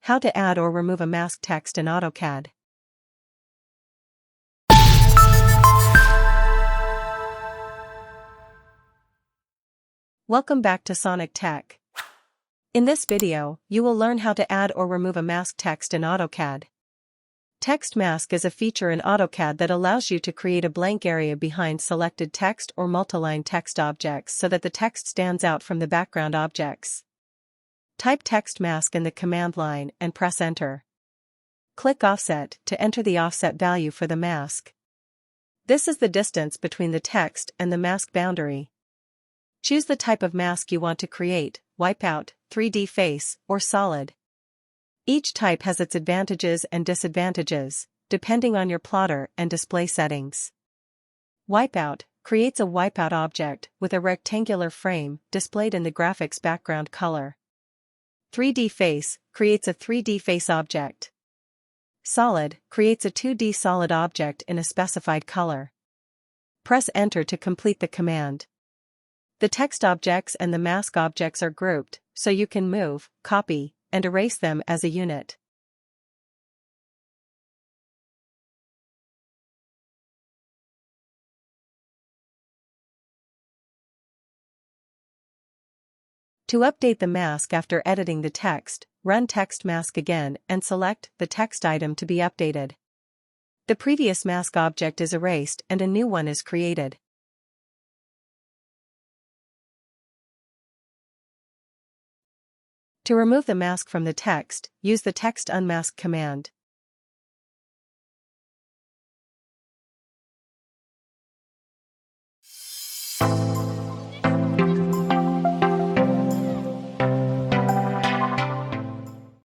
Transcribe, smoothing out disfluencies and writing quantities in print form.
How to add or remove a mask text in AutoCAD. Welcome back to Sonic Tech. In this video, you will learn how to add or remove a mask text in AutoCAD. Text mask is a feature in AutoCAD that allows you to create a blank area behind selected text or multiline text objects so that the text stands out from the background objects. Type text mask in the command line and press Enter. Click Offset to enter the offset value for the mask. This is the distance between the text and the mask boundary. Choose the type of mask you want to create: wipeout, 3D face, or solid. Each type has its advantages and disadvantages, depending on your plotter and display settings. Wipeout creates a wipeout object with a rectangular frame displayed in the graphics background color. 3D face creates a 3D face object. Solid creates a 2D solid object in a specified color. Press Enter to complete the command. The text objects and the mask objects are grouped, so you can move, copy, and erase them as a unit. To update the mask after editing the text, run Text Mask again and select the text item to be updated. The previous mask object is erased and a new one is created. To remove the mask from the text, use the Text Unmask command.